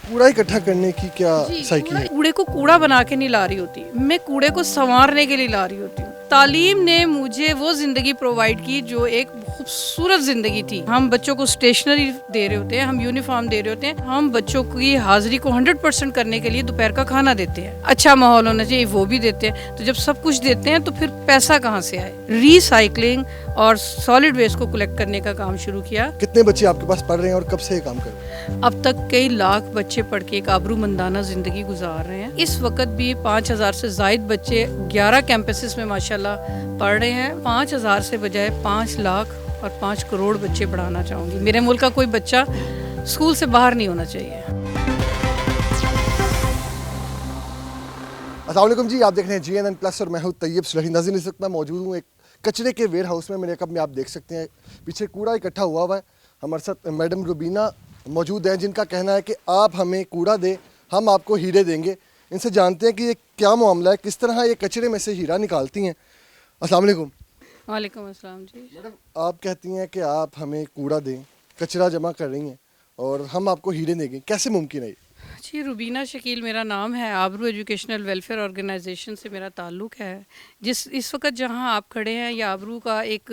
कूड़ा इकट्ठा करने की क्या साइकिल है? कूड़े को कूड़ा बना के नहीं ला रही होती, मैं कूड़े को संवारने के लिए ला रही होती हूँ। तालीम ने मुझे वो जिंदगी प्रोवाइड की जो एक खूबसूरत जिंदगी थी। हम बच्चों को स्टेशनरी दे रहे होते हैं, हम यूनिफॉर्म दे रहे होते हैं, हम बच्चों की हाजिरी को 100% करने के लिए दोपहर का खाना देते हैं, अच्छा माहौल होना चाहिए वो भी देते हैं। तो जब सब कुछ देते हैं तो फिर पैसा कहाँ से आए? रिसाइकलिंग और सॉलिड वेस्ट को कलेक्ट करने का काम शुरू किया। कितने बच्चे आपके पास पढ़ रहे हैं और कब से ये काम कर रहे हैं? अब तक कई लाख बच्चे पढ़ के एक आबरूमंदाना जिंदगी गुजार रहे हैं। इस वक्त भी 5000 से जायद बच्चे 11 कैंपसेस में माशाल्लाह पढ़ रहे हैं। 5000 से बजाय 5 लाख और 5 करोड़ बच्चे पढ़ाना चाहूँगी। मेरे मुल्क का कोई बच्चा स्कूल से बाहर नहीं होना चाहिए। अस्सलाम वालेकुम जी, आप देख रहे हैं GNN प्लस और मैं हूं तैयब सुलही। नाज़रीन, इस वक्त मैं मौजूद हूं एक कचरे के वेयर हाउस में। मेरे कब में आप देख सकते हैं पीछे कूड़ा इकट्ठा हुआ है। हमारे साथ मैडम रुबीना मौजूद हैं जिनका कहना है कि आप हमें कूड़ा दे, हम आपको हीरे देंगे। इनसे जानते हैं कि ये क्या मामला है, किस तरह ये कचरे में से हीरा निकालती हैं। अस्सलाम वालेकुम। वालेकुम अस्सलाम जी। मैडम, आप कहती हैं कि आप हमें कूड़ा दें, कचरा जमा कर रही हैं और हम आपको हीरे देंगे, कैसे मुमकिन है ये? जी, रुबीना शकील मेरा नाम है। आबरू एजुकेशनल वेलफेयर ऑर्गेनाइजेशन से मेरा ताल्लुक़ है। इस वक्त जहां आप खड़े हैं, ये आबरू का एक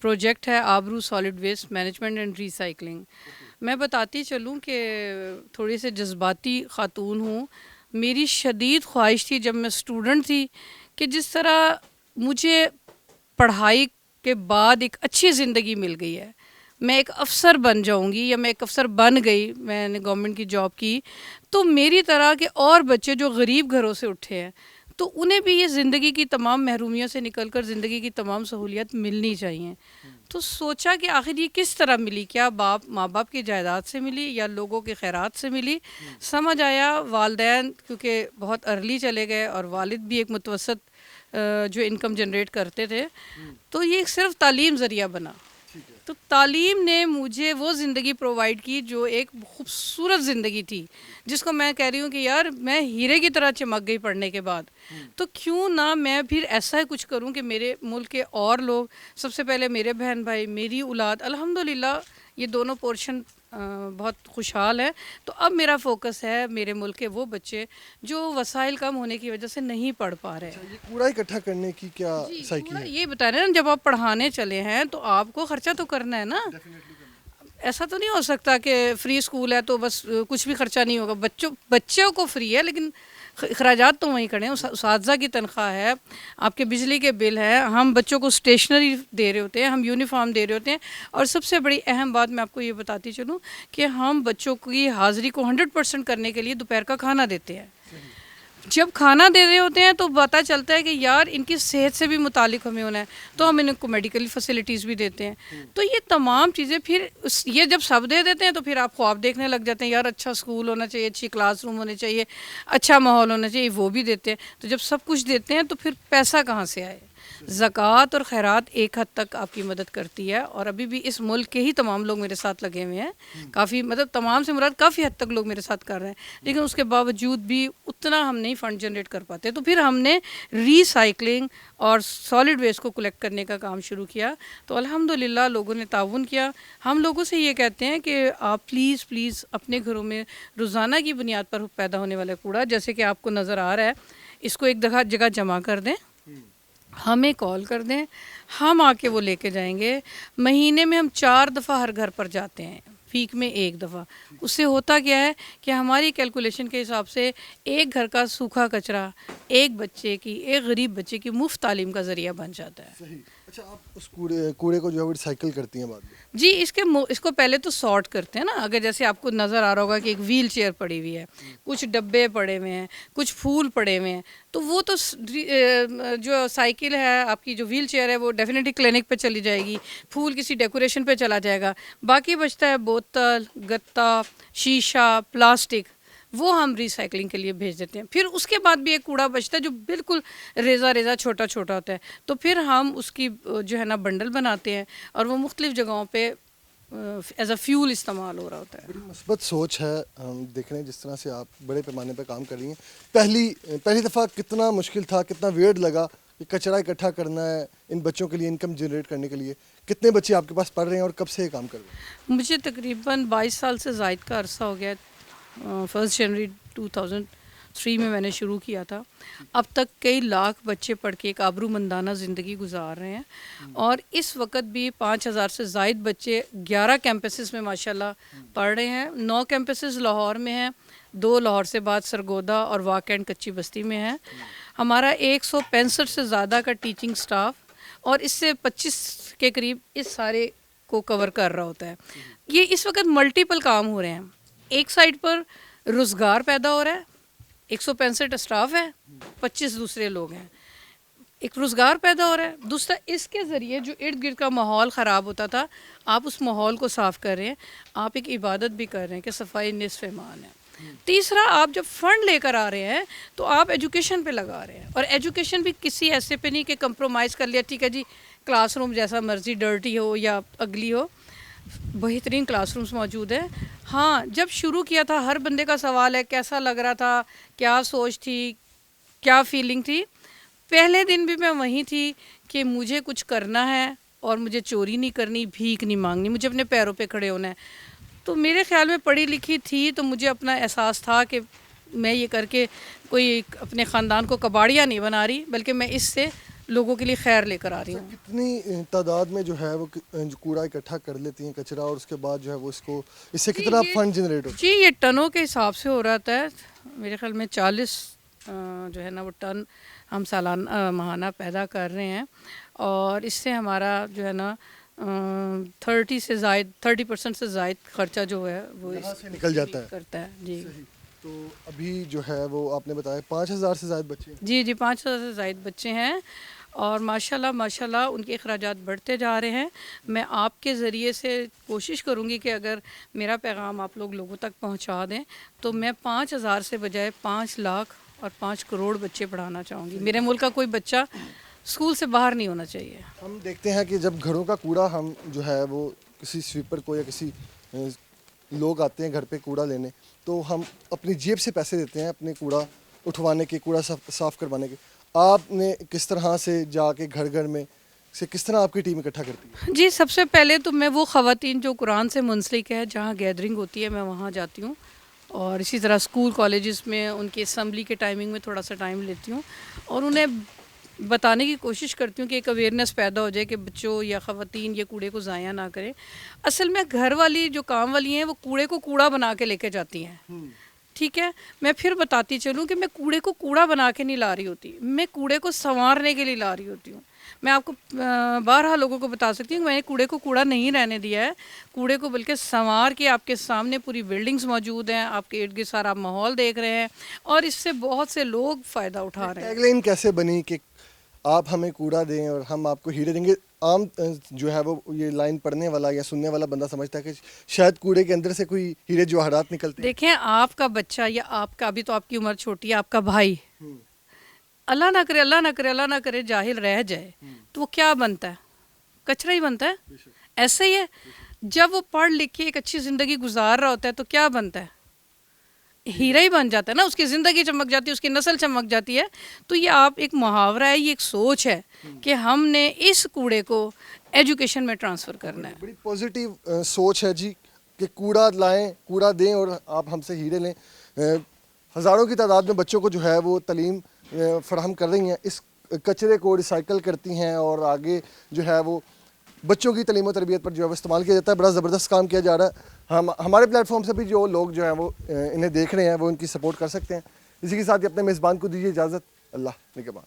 प्रोजेक्ट है, Aabru solid waste management and recycling. मैं बताती चलूं कि थोड़ी से जज्बाती ख़ातून हूँ। मेरी शदीद ख्वाहिश थी जब मैं स्टूडेंट थी कि जिस तरह मुझे पढ़ाई के बाद एक अच्छी ज़िंदगी मिल गई है, मैं एक अफ़सर बन जाऊंगी या मैं एक अफ़सर बन गई, मैंने गवर्नमेंट की जॉब की, तो मेरी तरह के और बच्चे जो गरीब घरों से उठे हैं तो उन्हें भी ये ज़िंदगी की तमाम महरूमियों से निकलकर ज़िंदगी की तमाम सहूलियत मिलनी चाहिए। तो सोचा कि आखिर ये किस तरह मिली, क्या माँ बाप की जायदाद से मिली या लोगों के खैरात से मिली? समझ आया वालिदैन क्योंकि बहुत अर्ली चले गए और वालिद भी एक मुतवसत जो इनकम जनरेट करते थे, तो ये सिर्फ तालीम ज़रिया बना। तो तालीम ने मुझे वो ज़िंदगी प्रोवाइड की जो एक खूबसूरत ज़िंदगी थी, जिसको मैं कह रही हूँ कि यार मैं हीरे की तरह चमक गई पढ़ने के बाद। तो क्यों ना मैं फिर ऐसा ही कुछ करूँ कि मेरे मुल्क के और लोग, सबसे पहले मेरे बहन भाई, मेरी औलाद, अल्हम्दुलिल्लाह ये दोनों पोर्शन बहुत खुशहाल है। तो अब मेरा फोकस है मेरे मुल्क के वो बच्चे जो वसाइल कम होने की वजह से नहीं पढ़ पा रहे हैं। ये कूड़ा इकट्ठा करने की क्या साइकिल है? ये बता रहे हैं ना, जब आप पढ़ाने चले हैं तो आपको खर्चा तो करना है ना। ऐसा तो नहीं हो सकता कि फ्री स्कूल है तो बस कुछ भी खर्चा नहीं होगा। बच्चों को फ्री है लेकिन अखराजात तो वहीं खड़े हैं। उसातिज़ा की तनख्वाह है, आपके बिजली के बिल है, हम बच्चों को स्टेशनरी दे रहे होते हैं, हम यूनिफॉर्म दे रहे होते हैं। और सबसे बड़ी अहम बात मैं आपको ये बताती चलूँ कि हम बच्चों की हाज़िरी को 100% करने के लिए दोपहर का खाना देते हैं। जब खाना दे रहे होते हैं तो पता चलता है कि यार इनकी सेहत से भी मुतालिक हमें होना है, तो हम इनको मेडिकल फैसिलिटीज़ भी देते हैं। तो ये तमाम चीज़ें फिर ये जब सब दे देते हैं तो फिर आप ख्वाब देखने लग जाते हैं, यार अच्छा स्कूल होना चाहिए, अच्छी क्लासरूम होने चाहिए, अच्छा माहौल होना चाहिए, वो भी देते हैं। तो जब सब कुछ देते हैं तो फिर पैसा कहाँ से आए? ज़कात और खैरात एक हद तक आपकी मदद करती है और अभी भी इस मुल्क के ही तमाम लोग मेरे साथ लगे हुए हैं। काफ़ी मतलब तमाम से मुराद काफ़ी हद तक लोग मेरे साथ कर रहे हैं, लेकिन उसके बावजूद भी उतना हम नहीं फ़ंड जनरेट कर पाते। तो फिर हमने रिसाइकलिंग और सॉलिड वेस्ट को कलेक्ट करने का काम शुरू किया। तो अल्हम्दुलिल्लाह लोगों ने ताउन किया। हम लोगों से ये कहते हैं कि आप प्लीज़ अपने घरों में रोज़ाना की बुनियाद पर पैदा होने वाला कूड़ा, जैसे कि आपको नज़र आ रहा है, इसको एक जगह जमा कर दें, हमें कॉल कर दें, हम आके वो लेके जाएंगे। महीने में हम 4 दफ़ा हर घर पर जाते हैं, वीक में 1 दफ़ा। उससे होता क्या है कि हमारी कैलकुलेशन के हिसाब से एक घर का सूखा कचरा एक गरीब बच्चे की मुफ्त तालीम का ज़रिया बन जाता है। सही। अच्छा, आप उस कूड़े को जो है वो रिसाइकिल करती हैं बाद में? जी, इसको पहले तो सॉर्ट करते हैं ना। अगर जैसे आपको नज़र आ रहा होगा कि एक व्हील चेयर पड़ी हुई है, कुछ डब्बे पड़े हुए हैं, कुछ फूल पड़े हुए हैं, तो वो तो जो साइकिल है आपकी, जो व्हील चेयर है वो डेफिनेटली क्लिनिक पे चली जाएगी, फूल किसी डेकोरेशन पे चला जाएगा। बाकी बचता है बोतल, गत्ता, शीशा, प्लास्टिक, वो हम रिसाइकलिंग के लिए भेज देते हैं। फिर उसके बाद भी एक कूड़ा बचता है जो बिल्कुल रेज़ा छोटा छोटा होता है, तो फिर हम उसकी जो है ना बंडल बनाते हैं और वो मुख्तलिफ़ जगहों पे एज अ फ्यूल इस्तेमाल हो रहा होता है। बड़ी मुस्बत सोच है। हम देख रहे हैं जिस तरह से आप बड़े पैमाने पर काम कर रही हैं। पहली दफ़ा कितना मुश्किल था, कितना वेट लगा कि कचरा इकट्ठा करना है इन बच्चों के लिए, इनकम जनरेट करने के लिए? कितने बच्चे आपके पास पढ़ रहे हैं और कब से ये काम कर रहे हैं? मुझे तकरीबन 22 साल से ज़ायद का अरसा हो गया है 1 जनवरी 2003 में मैंने शुरू किया था। अब तक कई लाख बच्चे पढ़ के एक आबरूमंदाना ज़िंदगी गुजार रहे हैं, और इस वक्त भी 5000 से ज़ायद बच्चे 11 कैंपसेस में माशाल्लाह पढ़ रहे हैं। 9 कैंपसेस लाहौर में हैं, 2 लाहौर से बाद सरगोदा और वाक़ एंड कच्ची बस्ती में है। हमारा 165 से ज़्यादा का टीचिंग स्टाफ, और इससे 25 के करीब इस सारे को कवर कर रहा होता है। ये इस वक्त मल्टीपल काम हो रहे हैं। एक साइड पर रोज़गार पैदा हो रहा है, 165 स्टाफ है, 25 दूसरे लोग हैं, एक रोज़गार पैदा हो रहा है। दूसरा, इसके ज़रिए जो इर्द गिर्द का माहौल ख़राब होता था, आप उस माहौल को साफ़ कर रहे हैं, आप एक इबादत भी कर रहे हैं कि सफाई निस्फ़ ईमान है। तीसरा, आप जब फंड लेकर आ रहे हैं तो आप एजुकेशन पे लगा रहे हैं, और एजुकेशन भी किसी ऐसे पे नहीं कि कंप्रोमाइज़ कर लिया, ठीक है जी क्लासरूम जैसा मर्ज़ी डर्टी हो या अगली हो, बेहतरीन क्लासरूम्स मौजूद है। हाँ, जब शुरू किया था हर बंदे का सवाल है कैसा लग रहा था, क्या सोच थी, क्या फीलिंग थी। पहले दिन भी मैं वहीं थी कि मुझे कुछ करना है, और मुझे चोरी नहीं करनी, भीख नहीं मांगनी, मुझे अपने पैरों पे खड़े होना है। तो मेरे ख्याल में पढ़ी लिखी थी तो मुझे अपना एहसास था कि मैं ये करके कोई अपने ख़ानदान को कबाड़िया नहीं बना रही, बल्कि मैं इससे लोगों के लिए खैर लेकर आ रही हूँ। कितनी तादाद में जो है वो जो कूड़ा इकट्ठा कर लेती हैं, कचरा, और उसके बाद जो है वो इससे कितना फंड जनरेट होता जी, ये टनों के हिसाब से हो रहा है। मेरे ख्याल में 40 जो है ना वो टन हम सालाना माहाना पैदा कर रहे हैं, और इससे हमारा जो है ना 30% से ज़ायद खर्चा जो है वो यहाँ से निकल जाता है करता है जी। तो अभी जो है वो आपने बताया 5000 से ज़्यादा बच्चे हैं। जी 5000 से ज़ायद बच्चे हैं, और माशाल्लाह उनके अखराजात बढ़ते जा रहे हैं। मैं आपके ज़रिए से कोशिश करूँगी कि अगर मेरा पैगाम आप लोगों तक पहुँचा दें, तो मैं 5000 से बजाय 5 लाख और 5 करोड़ बच्चे पढ़ाना चाहूँगी। मेरे मुल्क का कोई बच्चा स्कूल से बाहर नहीं होना चाहिए। हम देखते हैं कि जब घरों का कूड़ा हम जो है वो किसी स्वीपर को या किसी लोग आते हैं घर पे कूड़ा लेने, तो हम अपनी जेब से पैसे देते हैं अपने कूड़ा उठवाने के, कूड़ा साफ़ करवाने के। आपने किस तरह से जाके घर घर में से किस तरह आपकी टीम इकट्ठा करती है? जी, सबसे पहले तो मैं वो ख़वातीन जो कुरान से मुंसलिक है, जहाँ गैदरिंग होती है, मैं वहाँ जाती हूँ, और इसी तरह स्कूल कॉलेजेस में उनकी असम्बली के टाइमिंग में थोड़ा सा टाइम लेती हूँ, और उन्हें बताने की कोशिश करती हूँ कि एक अवेयरनेस पैदा हो जाए कि बच्चों या ख़वातीन ये कूड़े को ज़ाया ना करें। असल में घर वाली जो काम वाली हैं वो कूड़े को कूड़ा बना के लेके जाती हैं, ठीक है। मैं फिर बताती चलूँ कि मैं कूड़े को कूड़ा बना के नहीं ला रही होती, मैं कूड़े को संवारने के लिए ला रही होती हूँ। मैं आपको बारहा लोगों को बता सकती हूँ, मैंने कूड़े को कूड़ा नहीं रहने दिया है, कूड़े को बल्कि संवार के आपके सामने पूरी बिल्डिंग्स मौजूद हैं, आपके इर्द गिर्द सारा माहौल देख रहे हैं, और इससे बहुत से लोग फ़ायदा उठा रहे हैं। टैगलाइन कैसे बनी कि आप हमें कूड़ा दें और हम आपको हीरे देंगे? आम जो है वो ये लाइन पढ़ने वाला या सुनने वाला बंदा समझता है कि शायद कूड़े के अंदर से कोई हीरे जवाहरात निकलते हैं। देखें, आपका बच्चा या आपका, अभी तो आपकी उम्र छोटी है, आपका भाई अल्लाह ना करे, अल्लाह ना करे, अल्लाह ना करे जाहिल रह जाए, तो वो क्या बनता है? कचरा ही बनता है। ऐसे ही है, जब वो पढ़ लिख के एक अच्छी ज़िंदगी गुजार रहा होता है तो क्या बनता है? हीरा ही बन जाता है ना, उसकी ज़िंदगी चमक जाती है, उसकी नस्ल चमक जाती है। तो ये आप एक मुहावरा है, ये एक सोच है कि हमने इस कूड़े को एजुकेशन में ट्रांसफ़र करना है। बड़ी पॉजिटिव सोच है जी कि कूड़ा लाएं, कूड़ा दें और आप हमसे हीरे लें। हज़ारों की तादाद में बच्चों को जो है वो तालीम फराहम कर रही हैं, इस कचरे को रिसाइकल करती हैं, और आगे जो है वो बच्चों की तालीम और तरबियत पर जो है वो इस्तेमाल किया जाता है। बड़ा ज़बरदस्त काम किया जा रहा है। हम हमारे प्लेटफॉर्म से भी जो लोग जो हैं वो इन्हें देख रहे हैं वो इनकी सपोर्ट कर सकते हैं। इसी के साथ ही अपने मेज़बान को दीजिए इजाज़त। अल्लाह निगहबान।